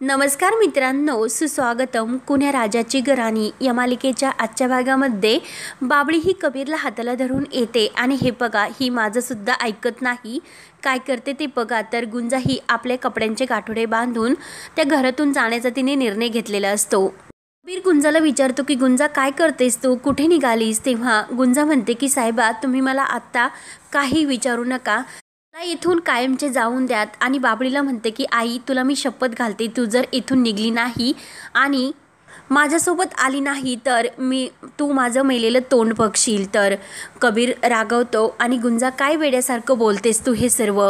नमस्कार मित्रांनो, सुस्वागतम. कुण्या राजाची घराणी या मालिकेच्या आजच्या भागामध्ये बाबळी ही कबीरला हाताला धरून येते आणि हे बघा, ही माझं सुद्धा ऐकत नाही, काय करते ते बघा. तर गुंजा ही आपल्या कपड्यांचे गाठोडे बांधून त्या घरातून जाण्याचा तिने निर्णय घेतलेला असतो. कबीर गुंजाला विचारतो की गुंजा काय करतेस तू, कुठे निघालीस? तेव्हा गुंजा म्हणते की साहेबा, तुम्ही मला आत्ता काही विचारू नका, इथून कायमचे जाऊन द्यात. आणि बाबळीला म्हणते की आई, तुला मी शपथ घालते, तू जर इथून निघली नाही आणि माझ्यासोबत आली नाही तर तू माझं मेलेलं तोंड बघशील. तर कबीर रागवतो आणि गुंजा, काय वेड्यासारखं बोलतेस तू हे सर्व?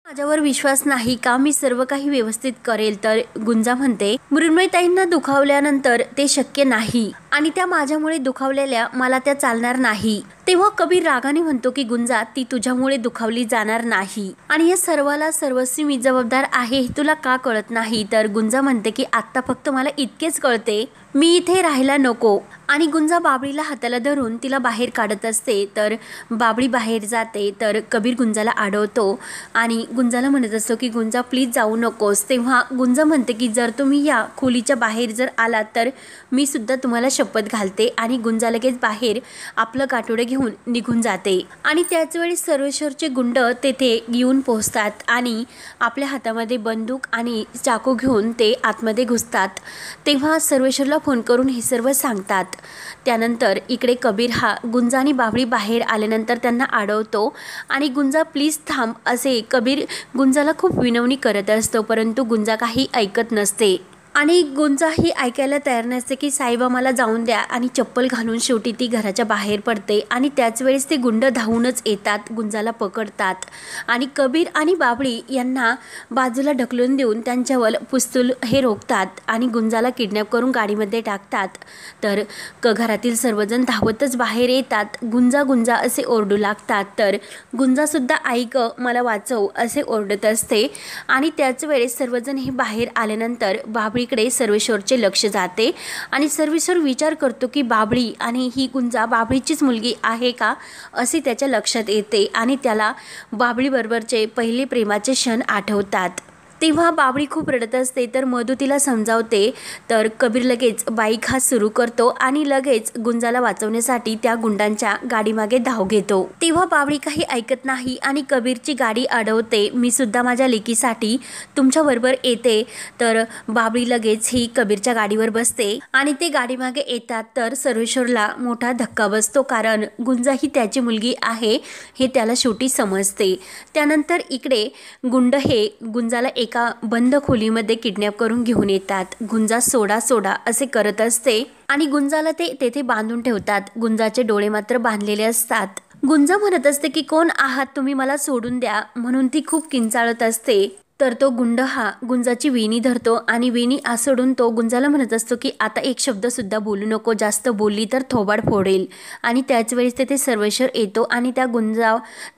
माझ्यावर विश्वास नाही का? मी सर्व काही व्यवस्थित करेल. तर गुंजा म्हणते, मृण्मयताईंना दुखावल्यानंतर ते शक्य नाही आणि त्या माझ्यामुळे दुखावलेल्या मला त्या चालणार नाही. तेव्हा कबीर रागाने म्हणतो की गुंजा, ती तुझ्यामुळे दुखावली जाणार नाही आणि या सर्वाला सर्वस्वी मी जबाबदार आहे, हे तुला का कळत नाही? तर गुंजा म्हणते की आत्ता फक्त मला इतकेच कळते, मी इथे राहायला नको. आणि गुंजा बाबळीला हाताला धरून तिला बाहेर काढत असते. तर बाबळी बाहेर जाते तर कबीर गुंजाला अडवतो आणि गुंजाला म्हणत असतो की गुंजा प्लीज जाऊ नकोस. तेव्हा गुंजा म्हणते की जर तुम्ही या खोलीच्या बाहेर जर आलात तर मी सुद्धा तुम्हाला शपथ घालते. आणि गुंजा लगेच बाहेर आपलं गाठोडे घेऊन निघून जाते. आणि त्याच वेळी सर्वेश्वरचे गुंड तेथे येऊन पोहोचतात आणि आपल्या हातामध्ये बंदूक आणि चाकू घेऊन ते आतमध्ये घुसतात. तेव्हा सर्वेश्वरला फोन करून हे सर्व सांगतात. त्यानंतर इकडे कबीर हा गुंजा आणि बाबळी बाहेर आल्यानंतर त्यांना अडवतो आणि गुंजा प्लीज थांब असे कबीर गुंजाला खूप विनवणी करत असतो, परंतु गुंजा काही ऐकत नसते. आणि गुंजा ही ऐकायला तयार नसते की साहेबा मला जाऊन द्या. आणि चप्पल घालून शेवटी ती घराच्या बाहेर पडते आणि त्याच वेळेस ते गुंड धावूनच येतात, गुंजाला पकडतात आणि कबीर आणि बाबळी यांना बाजूला ढकलून देऊन त्यांच्यावर पिस्तूल हे रोखतात आणि गुंजाला किडनॅप करून गाडीमध्ये टाकतात. तर घरातील सर्वजण धावतच बाहेर येतात. गुंजा गुंजा असे ओरडू लागतात. तर गुंजासुद्धा आई ग मला वाचव असे ओरडत असते. आणि त्याच वेळेस सर्वजण हे बाहेर आल्यानंतर बाबळी इकडे सर्वेश्वरचे लक्ष जाते आणि सर्वेश्वर विचार करतो की बाबळी आणि ही गुंजा बाबळीचीच मुलगी आहे का असे त्याच्या लक्षात येते आणि त्याला बाबळीबरोबरचे पहिले प्रेमाचे क्षण आठवतात. तेव्हा बाबळी खूप रडत असते तर मधू तिला समजावते. तर कबीर लगेच बाईक हा सुरू करतो आणि लगेच गुंजाला वाचवण्यासाठी त्या गुंडांच्या गाडीमागे धाव घेतो. तेव्हा बाबळी काही ऐकत नाही आणि कबीरची गाडी अडवते. मी सुद्धा माझ्या लेकीसाठी तुमच्याबरोबर येते. तर बाबळी लगेच ही कबीरच्या गाडीवर बसते आणि ते गाडीमागे येतात. तर सर्वेश्वरला मोठा धक्का बसतो, कारण गुंजा ही त्याची मुलगी आहे हे त्याला शेवटी समजते. त्यानंतर इकडे गुंड हे गुंजाला एका बंद खोलीमध्ये किडनॅप करून घेऊन येतात. गुंजा सोडा सोडा असे करत असते आणि गुंजाला ते तेथे बांधून ठेवतात. गुंजाचे डोळे मात्र बांधलेले असतात. गुंजा म्हणत असते की कोण आहात तुम्ही, मला सोडून द्या, म्हणून ती खूप किंचाळत असते. तर तो गुंड हा गुंजाची वेणी धरतो आणि वेणी सोडून तो गुंजाला म्हणत असतो की आता एक शब्द सुद्धा बोलू नको, जास्त बोलली तर थोबाड फोडेल. आणि त्याच वेळेस तेथे सर्वेश्वर येतो आणि त्या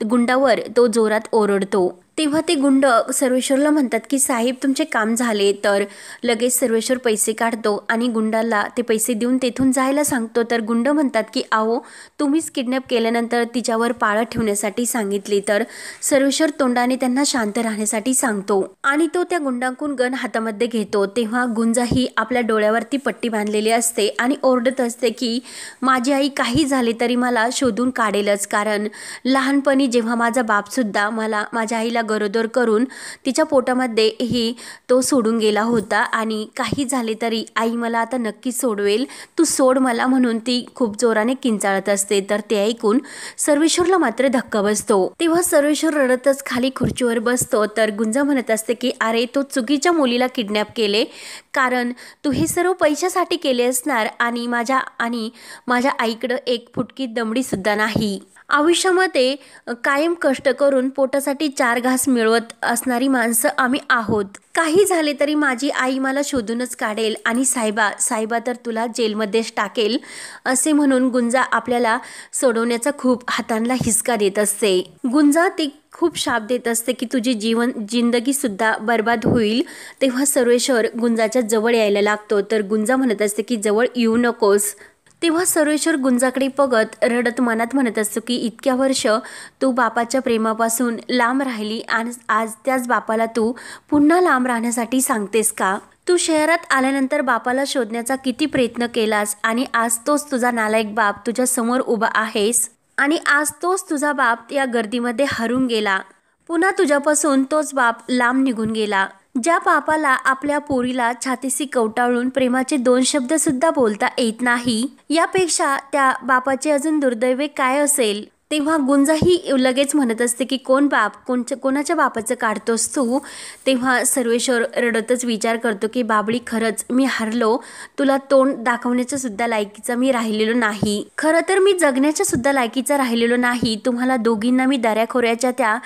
गुंडावर तो जोरात ओरडतो. तेव्हा ते गुंड सर्वेश्वरला म्हणतात की साहेब तुमचे काम झाले. तर लगेच सर्वेश्वर पैसे काढतो आणि गुंडाला ते पैसे देऊन तेथून जायला सांगतो. तर गुंड म्हणतात की आओ, तुम्हीच किडनॅप केल्यानंतर तिच्यावर पाळत ठेवण्यासाठी सांगितले. तर सर्वेश्वर तोंडाने त्यांना शांत राहण्यासाठी सांगतो आणि तो त्या गुंडांकडून गन हातामध्ये घेतो. तेव्हा गुंजा ही आपल्या डोळ्यावरती पट्टी बांधलेली असते आणि ओरडत असते की माझी आई काही झाले तरी मला शोधून काढेलच, कारण लहानपणी जेव्हा माझा बाप सुद्धा मला माझ्या आईला गरोदर करून तिच्या पोटामध्ये ही तो सोडून गेला होता आणि काही झाले तरी आई मला आता नक्की सोडवेल, तू सोड मला, म्हणून ती खूप जोराने किंचाळत असते. तर ते ऐकून सर्वेश्वरला मात्र धक्का बसतो. तेव्हा सर्वेश्वर रडतच खाली खुर्चीवर बसतो. तर गुंजा म्हणत असते की अरे, तो चुकीच्या मुलीला किडनॅप केले, कारण तू हे सर्व पैशासाठी केले असणार आणि माझ्या आईकडं एक फुटकी दमडी सुद्धा नाही. आयुष्यामध्ये कायम कष्ट करून पोटासाठी 4 घास मिळवत असणारी माणसं आम्ही आहोत. काही झाले तरी माझी आई मला शोधूनच काढेल आणि साहेबा तर तुला जेलमध्येच टाकेल असे म्हणून गुंजा आपल्याला सोडवण्याचा खूप हातांना हिसका देत असते. गुंजा ती खूप शाप देत असते की तुझी जिंदगी सुद्धा बर्बाद होईल. तेव्हा सर्वेश्वर गुंजाच्या जवळ यायला लागतो. तर गुंजा म्हणत असते की जवळ येऊ नकोस. तेव्हा सर्वेश्वर गुंजाकडे बघत रडत मनात म्हणत असतो की इतक्या वर्ष तू बापाच्या प्रेमापासून लांब राहिली आणि आज त्याच बापाला तू पुन्हा लांब राहण्यासाठी सांगतेस का? तू शहरात आल्यानंतर बापाला शोधण्याचा किती प्रयत्न केलास आणि आज तोच तुझा नालायक बाप तुझ्या समोर उभा आहेस आणि आज तोच तुझा बाप या गर्दीमध्ये हरून गेला. पुन्हा तुझ्यापासून तोच बाप लांब निघून गेला. ज्या बापाला आपल्या पोरीला छातीशी कवटाळून प्रेमाचे 2 शब्द सुद्धा बोलता येत नाही, यापेक्षा त्या बापाचे अजून दुर्दैव काय असेल. तेव्हा गुंजाही लगेच म्हणत असते की कोण बाप, कोणाच्या बापाचं काढतोस तू. तेव्हा सर्वेश्वर रडतच विचार करतो की बाबळी, खरंच मी हरलो. तुला तोंड दाखवण्याच्या सुद्धा लायकीचा मी राहिलेलो नाही. खरं तर मी जगण्याच्या सुद्धा लायकीचा राहिलेलो नाही. तुम्हाला दोघींना मी दऱ्याखोऱ्याच्या त्या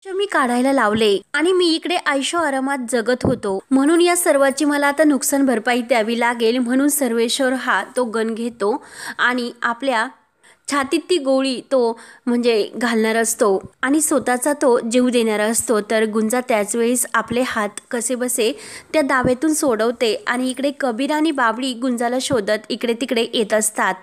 मी काढायला लावले आणि मी इकडे आयशो आरामात जगत होतो. म्हणून या सर्वाची मला आता नुकसान भरपाई द्यावी लागेल. म्हणून सर्वेश्वर हा तो गन घेतो आणि आपल्या छातीत ती गोळी तो म्हणजे घालणार असतो आणि स्वतःचा तो जीव देणारा असतो. तर गुंजा त्याच वेळेस आपले हात कसेबसे त्या दाव्यातून सोडवते आणि इकडे कबीर आणि बाबळी गुंजाला शोधत इकडे तिकडे येत असतात.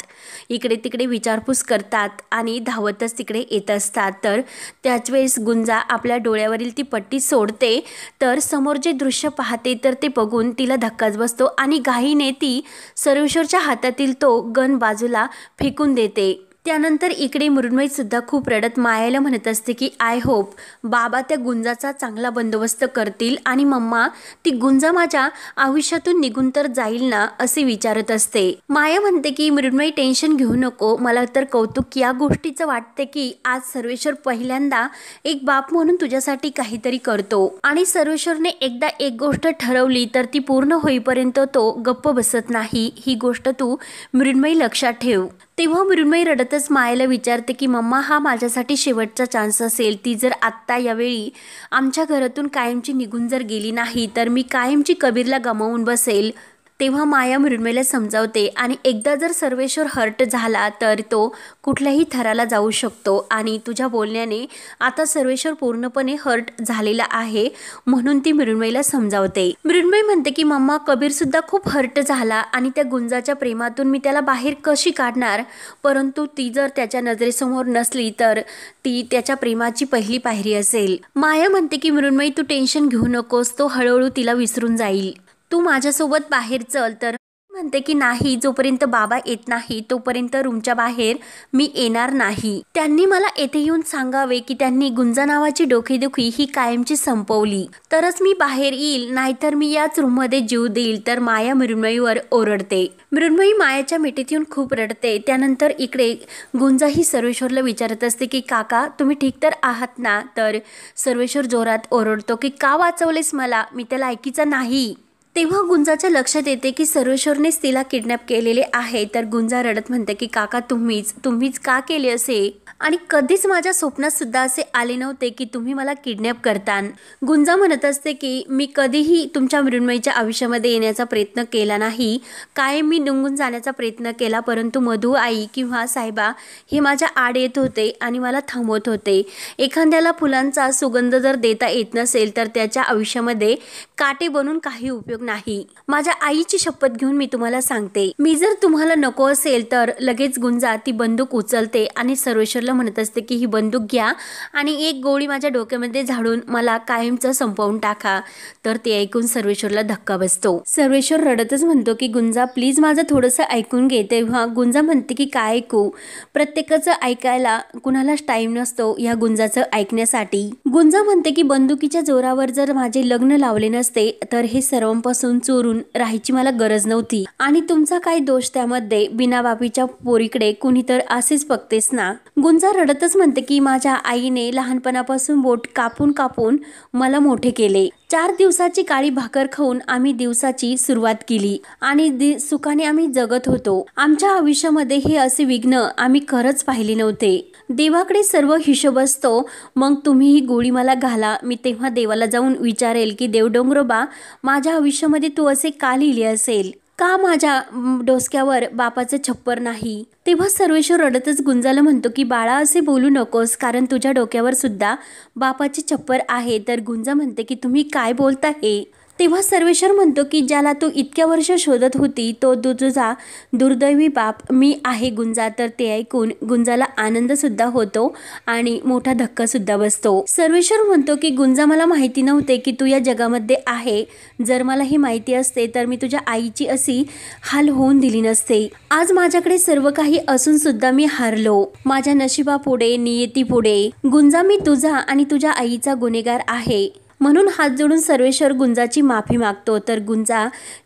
इकडे तिकडे विचारपूस करतात आणि धावतच तिकडे येत असतात. तर त्याच वेळेस गुंजा आपल्या डोळ्यावरील ती पट्टी सोडते. तर समोर जे दृश्य पाहते तर ते बघून तिला धक्काच बसतो आणि घाईने ती सर्वेश्वरच्या हातातील तो गन बाजूला फेकून देते. त्यानंतर इकडे मृण्मयी सुद्धा खूप रडत मायाला म्हणत असते की आय होप बाबा त्या गुंजाचा चांगला बंदोबस्त करतील आणि मम्मा ती गुंजा माझ्या आयुष्यातून निघून तर जाईल ना, असे विचारत असते. माया म्हणते की मृण्मयी टेन्शन घेऊ नको. मला तर कौतुक या गोष्टीचं वाटते की आज सर्वेश्वर पहिल्यांदा एक बाप म्हणून तुझ्यासाठी काहीतरी करतो आणि सर्वेश्वरने एकदा एक गोष्ट ठरवली तर ती पूर्ण होईपर्यंत तो गप्प बसत नाही. ही गोष्ट तू मृण्मयी लक्षात ठेव. तेव्हा मृण्मयी रडतच मायेला विचारते की मम्मा हा माझ्यासाठी शेवटचा चान्स असेल. ती जर आत्ता यावेळी आमच्या घरातून कायमची निघून जर गेली नाही तर मी कायमची कबीरला गमावून बसेल. तेव्हा माया मृण्मयीला समजावते आणि एकदा जर सर्वेश्वर हर्ट झाला तर तो कुठल्याही थराला जाऊ शकतो आणि तुझ्या बोलण्याने आता सर्वेश्वर पूर्णपणे हर्ट झालेला आहे. म्हणून ती मृण्मयीला समजावते. मृण्मयी म्हणते की मम्मा कबीर सुद्धा खूप हर्ट झाला आणि त्या गुंजाच्या प्रेमातून मी त्याला बाहेर कशी काढणार. परंतु ती जर त्याच्या नजरेसमोर नसली तर ती त्याच्या प्रेमाची पहिली पायरी असेल. माया म्हणते की मृण्मयी तू टेन्शन घेऊ नकोस, तो हळूहळू तिला विसरून जाईल. तू माझ्यासोबत बाहेर चल. तर म्हणते की नाही, जोपर्यंत बाबा येत नाही तोपर्यंत रूमच्या बाहेर मी येणार नाही. त्यांनी मला येथे येऊन सांगावे की त्यांनी गुंजा नावाची डोकेदुखी ही कायमची संपवली तरच मी बाहेर येईल, नाहीतर मी याच रूममध्ये जीव देईल. तर माया मृण्मयीवर ओरडते. मृण्मयी मायाच्या मिठीत येऊन खूप रडते. त्यानंतर इकडे गुंजा ही सर्वेश्वरला विचारत असते की काका तुम्ही ठीक तर आहात ना. तर सर्वेश्वर जोरात ओरडतो की का वाचवलेस मला, मी त्याला लायकीचा नाही. तेव्हा गुंजाच्या लक्षात येते की सर्वेश्वरनेच तिला किडनॅप केलेले आहे. तर गुंजा रडत म्हणते की काका तुम्हीच का केले असे, आणि कधीच माझ्या स्वप्नात सुद्धा असे आले नव्हते की तुम्ही मला किडनॅप करतान. गुंजा म्हणत असते की मी कधीही तुमच्या मृण्मयीच्या आयुष्यामध्ये येण्याचा प्रयत्न केला नाही. कायम मी निघून जाण्याचा प्रयत्न केला, परंतु मधू आई किंवा साहेबा हे माझ्या आड येत होते आणि मला थांबवत होते. एखाद्याला फुलांचा सुगंध जर देता येत नसेल तर त्याच्या आयुष्यामध्ये काटे बनून काही उपयोग नाही. माझ्या आईची शपथ घेऊन मी तुम्हाला सांगते, मी जर तुम्हाला नको असेल तर लगेच गुंजा ती बंदूक उचलते आणि सर्वेश्वरला म्हणत असते की ही बंदूक घ्या आणि एक गोळी माझ्या डोक्यामध्ये झाडून मला कायमचं संपवून टाका. तर ते ऐकून सर्वेश्वरला धक्का बसतो. सर्वेश्वर रडतच म्हणतो की गुंजा प्लीज माझं थोडंसं ऐकून घे. तेव्हा गुंजा म्हणते की काय ऐकू, प्रत्येकाचं ऐकायला कुणालाच टाइम नसतो या गुंजाचं ऐकण्यासाठी. गुंजा म्हणते की बंदुकीच्या जोरावर जर माझे लग्न लावले नसते तर हे सर्वांपासून चोरून राहायची मला गरज नव्हती आणि तुमचा काय दोष त्यामध्ये, बिना बापीच्या पोरीकडे कुणी तर असेच बघतेस ना. गुंजा रडतच म्हणते की माझ्या आईने लहानपणापासून बोट कापून कापून मला मोठे केले. 4 दिवसाची काळी भाकर खाऊन आम्ही दिवसाची सुरुवात केली आणि सुखाने आम्ही जगत होतो. आमच्या आयुष्यामध्ये हे असे विघ्न आम्ही खरंच पाहिले नव्हते. देवाकडे सर्व हिशोब असतो. मग तुम्ही ही गोळी मला घाला, मी तेव्हा देवाला जाऊन विचारेल की देव डोंगरोबा माझ्या आयुष्यामध्ये तू असे का लिहिले असेल, का माझ्या डोसक्यावर बापाचं छप्पर नाही. तेव्हा सर्वेश्वर रडतच गुंजाला म्हणतो की बाळा असे बोलू नकोस, कारण तुझ्या डोक्यावर सुद्धा बापाचे छप्पर आहे. तर गुंजा म्हणते की तुम्ही काय बोलता हे. तेव्हा सर्वेश्वर म्हणतो की ज्याला तू इतक्या वर्ष शोधत होती तो तुझा दुर्दैवी बाप मी आहे गुंजा. तर ते ऐकून गुंजाला आनंद सुद्धा होतो आणि मोठा धक्का सुद्धा बसतो. सर्वेश्वर म्हणतो की गुंजा मला माहिती नव्हते की तू या जगामध्ये आहे. जर मला ही माहिती असते तर मी तुझ्या आईची अशी हाल होऊन दिली नसते. आज माझ्याकडे सर्व काही असून सुद्धा मी हारलो. माझ्या नशिबापुढे नियतीपुढे गुंजा मी तुझा आणि तुझ्या आईचा गुन्हेगार आहे. म्हणून हात जोडून सर्वेश्वर गुंजाची माफी मागतो. तर गुंजा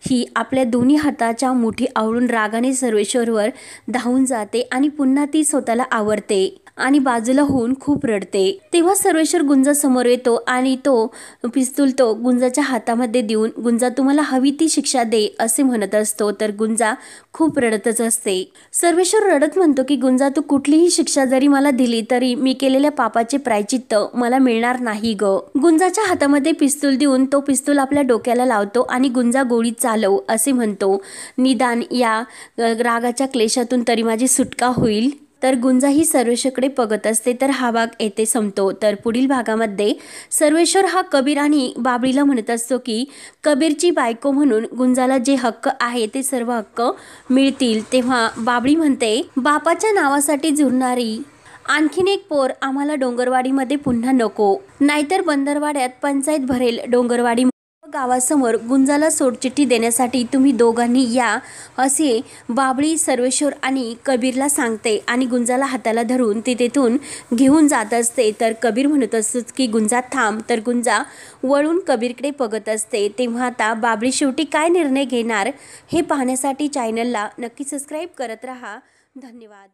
ही आपल्या दोन्ही हाताच्या मुठी आवळून रागाने सर्वेश्वरवर धावून जाते आणि पुन्हा ती स्वतःला आवरते आणि बाजूला होऊन खूप रडते. तेव्हा सर्वेश्वर गुंजा समोर येतो आणि तो पिस्तूल तो गुंजाच्या हातामध्ये देऊन गुंजा तुम्हाला हवी ती शिक्षा दे असे म्हणत असतो. तर गुंजा खूप रडतच असते. सर्वेश्वर रडत म्हणतो की गुंजा तू कुठलीही शिक्षा जरी मला दिली तरी मी केलेल्या पापाचे प्रायचित्त मला मिळणार नाही ग. गुंजाच्या हातामध्ये पिस्तूल देऊन तो पिस्तूल आपल्या डोक्याला लावतो आणि गुंजा गोळी चालव असे म्हणतो. निदान या रागाच्या क्लेशातून तरी माझी सुटका होईल. तर गुंजा ही सर्वेश्वरकडे बघत असते. तर हा भाग येथे संपतो. तर पुढील भागामध्ये सर्वेश्वर हा कबीर आणि बाबळीला म्हणत असतो की कबीरची बायको म्हणून गुंजाला जे हक्क आहे ते सर्व हक्क मिळतील. तेव्हा बाबळी म्हणते बापाच्या नावासाठी झुरणारी आणखीन एक पोर आम्हाला डोंगरवाडीमध्ये पुन्हा नको, नाहीतर बंदरवाड्यात पंचायत भरेल. डोंगरवाडी गावासमोर गुंजाला सोडचिठ्ठी देण्यासाठी तुम्ही दोघांनी या असे बाबळी सर्वेश्वर आणि कबीरला सांगते आणि गुंजाला हाताला धरून ती तेथून घेऊन जात असते. तर कबीर म्हणत असतो की गुंजा थांब. तर गुंजा वळून कबीरकडे बघत असते. तेव्हा आता बाबळी शेवटी काय निर्णय घेणार हे पाहण्यासाठी चॅनलला नक्की सबस्क्राईब करत राहा. धन्यवाद.